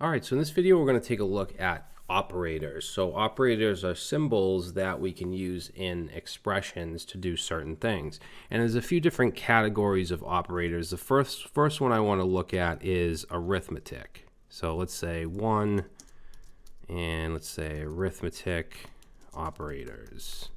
All right, so in this video, we're going to take a look at operators. So operators are symbols that we can use in expressions to do certain things. And there's a few different categories of operators. The first one I want to look at is arithmetic. So let's say one, and let's say arithmetic operators.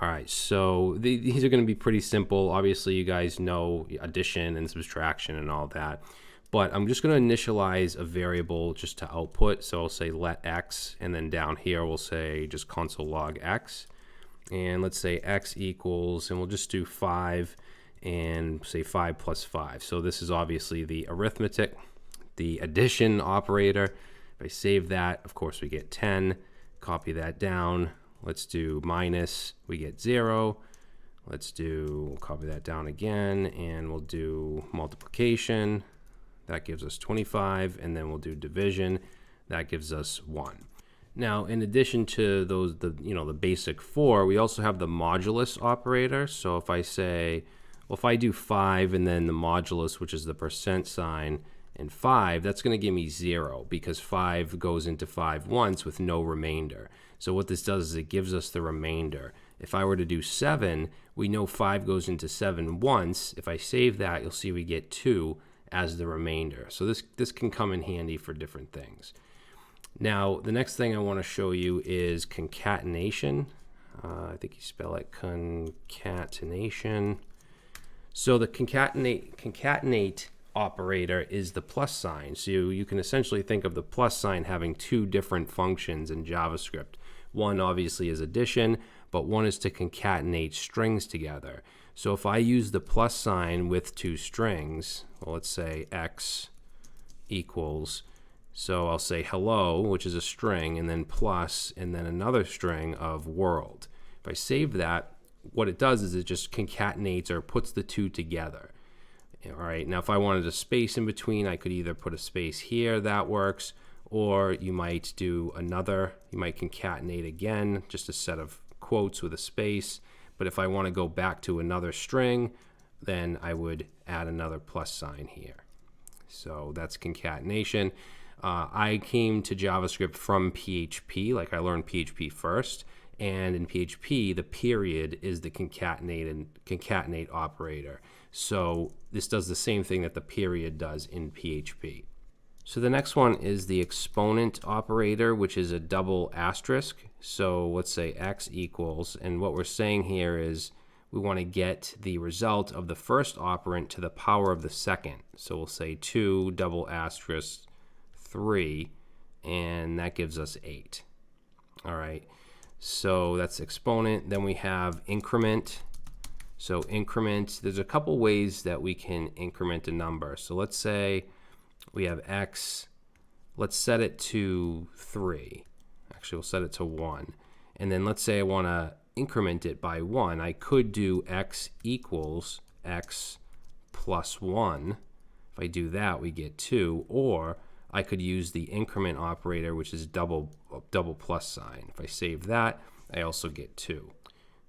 All right, so these are going to be pretty simple. Obviously, you guys know addition and subtraction and all that. But I'm just going to initialize a variable just to output. So I'll say let x, and then down here we'll say just console log x. And let's say x equals, and we'll just do 5 and say 5 plus 5. So this is obviously the arithmetic, the addition operator. If I save that, of course, we get 10. Copy that down. Let's do minus, we get 0. We'll copy that down again, and we'll do multiplication. That gives us 25, and then we'll do division. That gives us 1. Now, in addition to those, the basic 4, we also have the modulus operator. So if I say, well, if I do 5 and then the modulus, which is the percent sign, and 5, that's going to give me 0 because 5 goes into 5 once with no remainder. So what this does is it gives us the remainder. If I were to do 7, we know 5 goes into 7 once. If I save that, you'll see we get 2 as the remainder. So this can come in handy for different things. Now, the next thing I want to show you is concatenation. I think you spell it concatenation. So the concatenate operator is the plus sign. So you can essentially think of the plus sign having two different functions in JavaScript. One obviously is addition, but one is to concatenate strings together. So if I use the plus sign with two strings, well, let's say x equals, so I'll say hello, which is a string, and then plus, and then another string of world. If I save that, what it does is it just concatenates or puts the two together. All right, now if I wanted a space in between, I could either put a space here, that works, or you might do another, you might concatenate again, just a set of quotes with a space. But if I want to go back to another string, then I would add another plus sign here. So that's concatenation. I came to JavaScript from PHP, like I learned PHP first. And in PHP, the period is the concatenate operator. So this does the same thing that the period does in PHP. So the next one is the exponent operator, which is a double asterisk. So let's say x equals, and what we're saying here is we want to get the result of the first operand to the power of the second. So we'll say 2 double asterisk 3, and that gives us 8. All right, so that's exponent. Then we have increment. So increment, there's a couple ways that we can increment a number. So let's say we have x, let's set it to 3. Actually, we'll set it to 1. And then let's say I want to increment it by 1. I could do x equals x plus 1. If I do that, we get 2. Or I could use the increment operator, which is double plus sign. If I save that, I also get 2.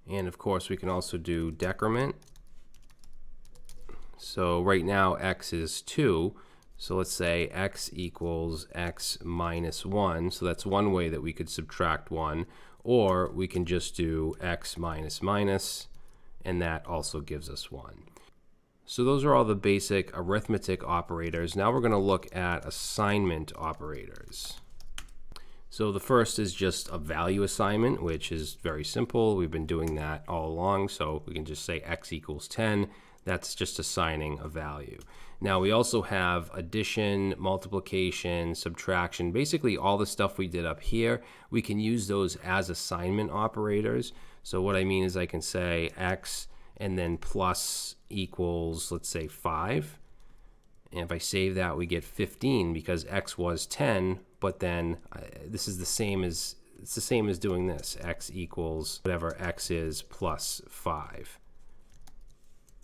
And of course, we can also do decrement. So right now, x is 2. So let's say x equals x minus 1. So that's one way that we could subtract 1. Or we can just do x minus minus, and that also gives us 1. So those are all the basic arithmetic operators. Now we're going to look at assignment operators. So the first is just a value assignment, which is very simple. We've been doing that all along. So we can just say x equals 10. That's just assigning a value. Now we also have addition, multiplication, subtraction, basically all the stuff we did up here. We can use those as assignment operators. So what I mean is I can say x and then plus equals, let's say 5. And if I save that, we get 15 because x was 10, but then this is the same as, it's the same as doing this. X equals whatever x is plus 5.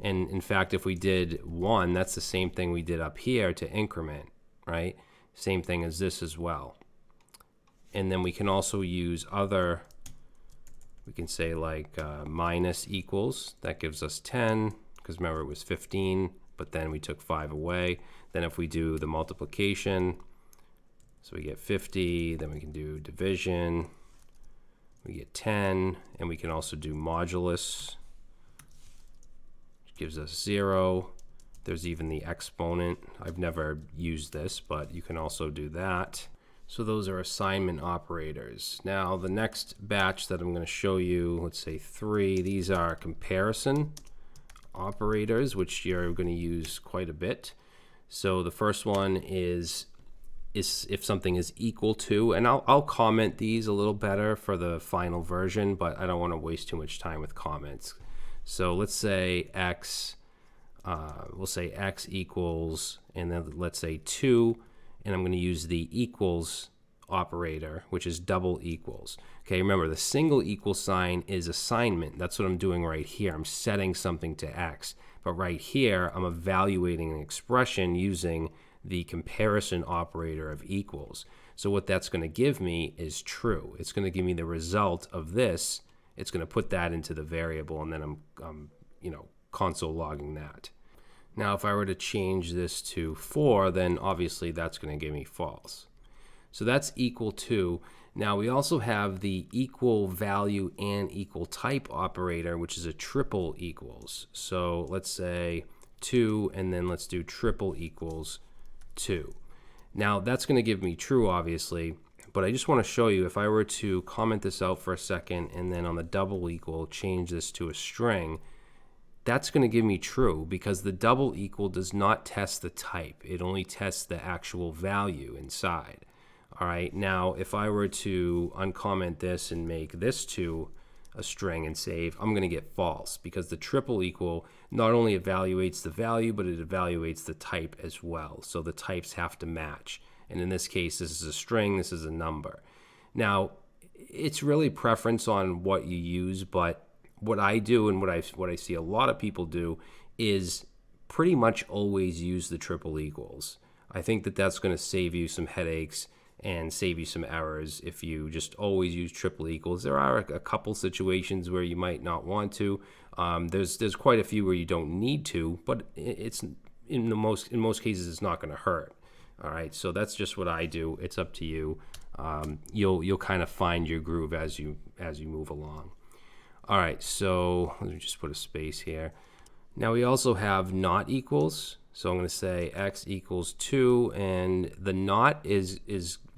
And in fact, if we did 1, that's the same thing we did up here to increment, right? Same thing as this as well. And then we can also use other, we can say like minus equals, that gives us 10, because remember it was 15, but then we took 5 away. Then if we do the multiplication, So we get 50, then we can do division, we get 10, and we can also do modulus, which gives us 0. There's even the exponent. I've never used this, but you can also do that. So those are assignment operators. Now the next batch that I'm going to show you, let's say 3, these are comparison operators, which you're going to use quite a bit. So the first one is if something is equal to, and I'll comment these a little better for the final version, but I don't want to waste too much time with comments. So let's say x, we'll say x equals, and then let's say 2, and I'm going to use the equals operator, which is double equals. Okay, remember the single equal sign is assignment. That's what I'm doing right here. I'm setting something to x. But right here, I'm evaluating an expression using the comparison operator of equals. So what that's going to give me is true. It's going to give me the result of this. It's going to put that into the variable, and then I'm console logging that. Now, if I were to change this to 4, then obviously that's going to give me false. So that's equal to. Now we also have the equal value and equal type operator, which is a triple equals. So let's say 2, and then let's do triple equals 2. Now that's going to give me true, obviously, but I just want to show you, if I were to comment this out for a second and then on the double equal change this to a string, that's going to give me true, because the double equal does not test the type. It only tests the actual value inside. All right, now if I were to uncomment this and make this to a string and save, I'm going to get false, because the triple equal not only evaluates the value, but it evaluates the type as well. So the types have to match. And in this case, this is a string, this is a number. Now, it's really preference on what you use, but what I do and what I see a lot of people do is pretty much always use the triple equals. I think that that's going to save you some headaches and save you some errors if you just always use triple equals. There are a couple situations where you might not want to. There's quite a few where you don't need to, but it's in most cases it's not going to hurt. All right, so that's just what I do. It's up to you. You'll kind of find your groove as you move along. All right, so let me just put a space here. Now we also have not equals. So I'm going to say x equals 2, and the not is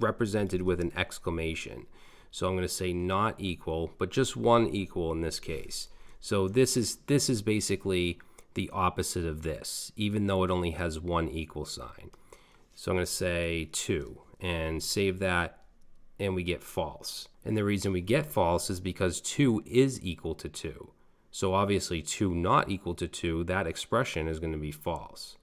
represented with an exclamation. So I'm going to say not equal, but just one equal in this case. So this is basically the opposite of this, even though it only has one equal sign. So I'm going to say 2 and save that, and we get false. And the reason we get false is because 2 is equal to 2. So obviously 2 not equal to 2, that expression is going to be false.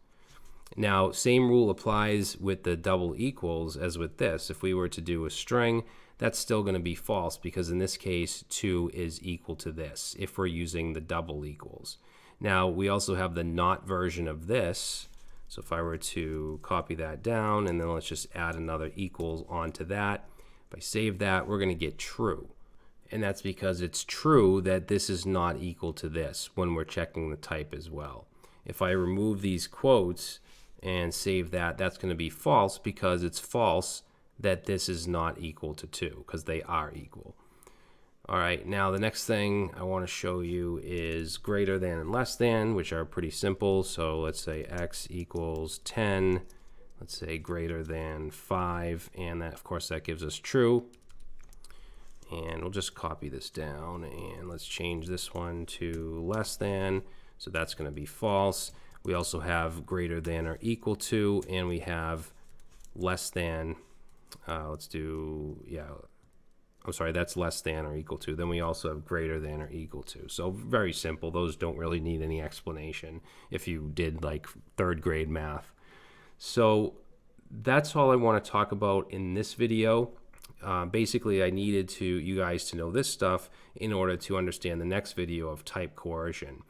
Now, same rule applies with the double equals as with this. If we were to do a string, that's still going to be false, because in this case 2 is equal to this if we're using the double equals. Now, we also have the not version of this. So if I were to copy that down, and then let's just add another equals onto that. If I save that, we're going to get true. And that's because it's true that this is not equal to this when we're checking the type as well. If I remove these quotes and save that, that's going to be false, because it's false that this is not equal to 2, because they are equal. All right, now the next thing I want to show you is greater than and less than, which are pretty simple. So let's say x equals 10, let's say greater than 5, and that, of course, that gives us true. And we'll just copy this down, and let's change this one to less than. So that's going to be false. We also have greater than or equal to, and we have less than. Let's do, I'm sorry, that's less than or equal to. Then we also have greater than or equal to. So very simple. Those don't really need any explanation if you did like 3rd grade math. So that's all I want to talk about in this video. Basically, I needed you guys to know this stuff in order to understand the next video of type coercion.